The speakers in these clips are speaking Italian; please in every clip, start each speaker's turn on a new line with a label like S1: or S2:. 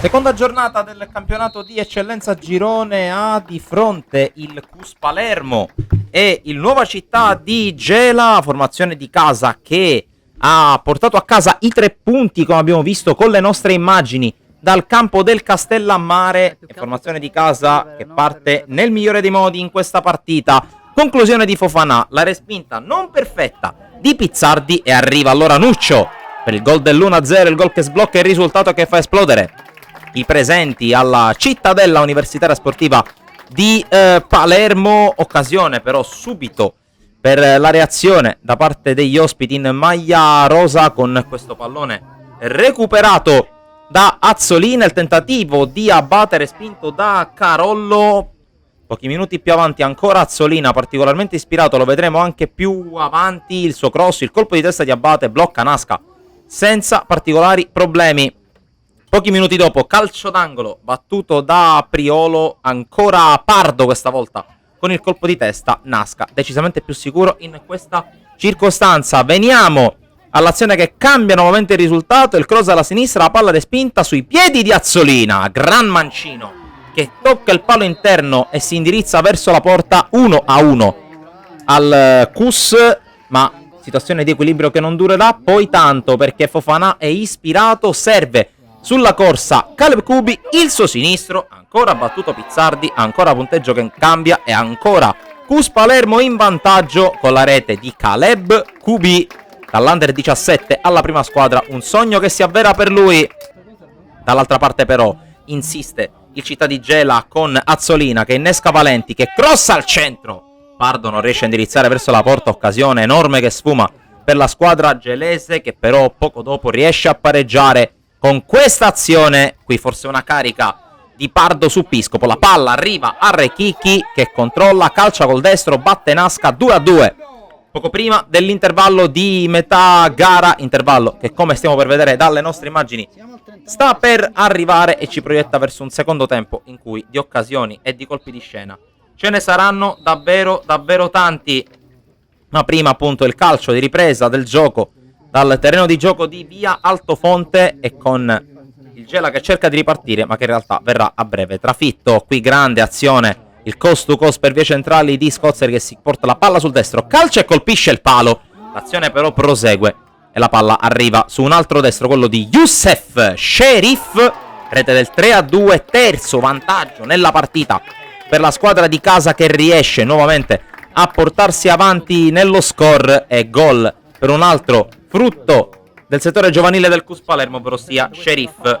S1: Seconda giornata del campionato di eccellenza Girone A, di fronte il CUS Palermo e il Nuova Città di Gela, formazione di casa che ha portato a casa i 3 punti, come abbiamo visto con le nostre immagini, dal campo del Castellammare. E formazione di casa che parte nel migliore dei modi in questa partita. Conclusione di Fofana, la respinta non perfetta di Pizzardi e arriva allora Nuccio per il gol dell'1-0, il gol che sblocca il risultato che fa esplodere i presenti alla Cittadella Universitaria Sportiva di Palermo. Occasione però subito per la reazione da parte degli ospiti in maglia rosa, con questo pallone recuperato da Azzolina, il tentativo di Abate respinto da Carollo. Pochi minuti più avanti ancora Azzolina, particolarmente ispirato, lo vedremo anche più avanti, il suo cross, il colpo di testa di Abate blocca Nasca senza particolari problemi. Pochi minuti dopo, calcio d'angolo battuto da Priolo, ancora Pardo questa volta con il colpo di testa. Nasca decisamente più sicuro in questa circostanza. Veniamo all'azione che cambia nuovamente il risultato, il cross alla sinistra, la palla respinta sui piedi di Azzolina, gran mancino che tocca il palo interno e si indirizza verso la porta. 1-1 al CUS, ma situazione di equilibrio che non durerà poi tanto, perché Fofana è ispirato, serve sulla corsa Caleb Kubi, il suo sinistro, ancora battuto Pizzardi, ancora punteggio che cambia e ancora CUS Palermo in vantaggio con la rete di Caleb Kubi dall'Under 17 alla prima squadra, un sogno che si avvera per lui. Dall'altra parte però insiste il Città di Gela con Azzolina che innesca Valenti, che crossa al centro. Pardo non riesce a indirizzare verso la porta, occasione enorme che sfuma per la squadra gelese, che però poco dopo riesce a pareggiare con questa azione. Qui forse una carica di Pardo su Piscopo, la palla arriva a Rechicchi che controlla, calcia col destro, batte Nasca 2-2. Poco prima dell'intervallo di metà gara, intervallo che, come stiamo per vedere dalle nostre immagini, sta per arrivare e ci proietta verso un secondo tempo in cui di occasioni e di colpi di scena ce ne saranno davvero tanti. Ma prima appunto il calcio di ripresa del gioco dal terreno di gioco di via Altofonte, e con il Gela che cerca di ripartire ma che in realtà verrà a breve trafitto. Qui grande azione, il coast to coast per vie centrali di Scozzer che si porta la palla sul destro, calcia e colpisce il palo. L'azione però prosegue e la palla arriva su un altro destro, quello di Youssef Sheriff. Rete del 3-2, terzo vantaggio nella partita per la squadra di casa, che riesce nuovamente a portarsi avanti nello score, e gol per un altro frutto del settore giovanile del CUS Palermo, ovvero sia Sheriff.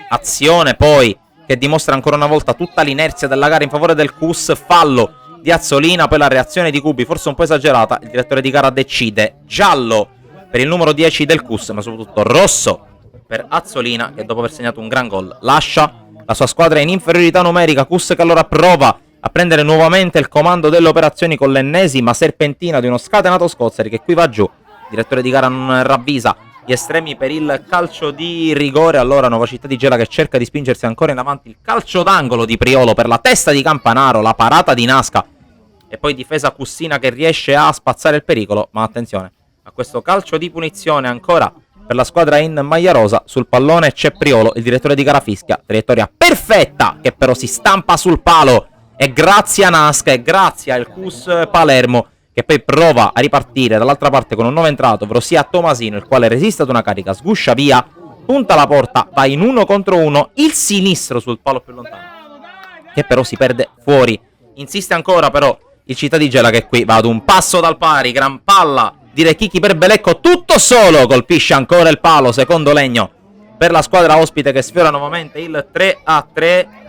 S1: Azione poi che dimostra ancora una volta tutta l'inerzia della gara in favore del CUS, fallo di Azzolina, poi la reazione di Kubi forse un po' esagerata, il direttore di gara decide giallo per il numero 10 del CUS, ma soprattutto rosso per Azzolina, che dopo aver segnato un gran gol lascia la sua squadra in inferiorità numerica. CUS che allora prova a prendere nuovamente il comando delle operazioni con l'ennesima serpentina di uno scatenato Scozzeri che qui va giù. Il direttore di gara non ravvisa gli estremi per il calcio di rigore. Allora Nuova Città di Gela che cerca di spingersi ancora in avanti, il calcio d'angolo di Priolo per la testa di Campanaro, la parata di Nasca e poi difesa Cussina che riesce a spazzare il pericolo. Ma attenzione a questo calcio di punizione ancora per la squadra in maglia rosa. Sul pallone c'è Priolo, il direttore di gara fischia, traiettoria perfetta che però si stampa sul palo, e grazie a Nasca e grazie al CUS Palermo che poi prova a ripartire dall'altra parte con un nuovo entrato, ovvero sia Tomasino, il quale resiste ad una carica, sguscia via, punta la porta, va in 1 contro 1, il sinistro sul palo più lontano che però si perde fuori. Insiste ancora però il Città di Gela che qui va ad un passo dal pari, gran palla di Rechicchi per Belecco, tutto solo, colpisce ancora il palo, secondo legno per la squadra ospite che sfiora nuovamente il 3-3.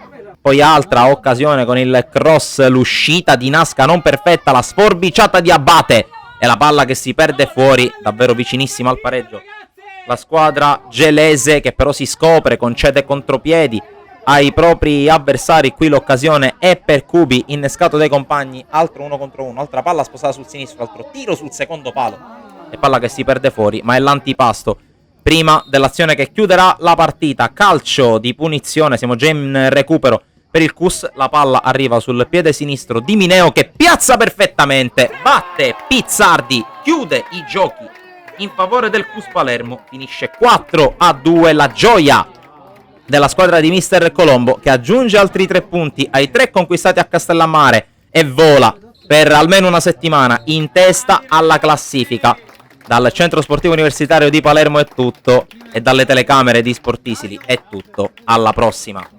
S1: Poi altra occasione con il cross, l'uscita di Nasca non perfetta, la sforbiciata di Abate e la palla che si perde fuori, davvero vicinissima al pareggio la squadra gelese, che però si scopre, concede contropiedi ai propri avversari. Qui l'occasione è per Kubi, innescato dai compagni, altro 1 contro 1, altra palla spostata sul sinistro, altro tiro sul secondo palo e palla che si perde fuori, ma è l'antipasto prima dell'azione che chiuderà la partita. Calcio di punizione, siamo già in recupero per il CUS, la palla arriva sul piede sinistro di Mineo che piazza perfettamente, batte Pizzardi, chiude i giochi in favore del CUS Palermo, finisce 4-2 la gioia della squadra di Mister Colombo, che aggiunge altri 3 punti ai 3 conquistati a Castellammare e vola per almeno una settimana in testa alla classifica. Dal centro sportivo universitario di Palermo è tutto, e dalle telecamere di Sportisili è tutto. Alla prossima.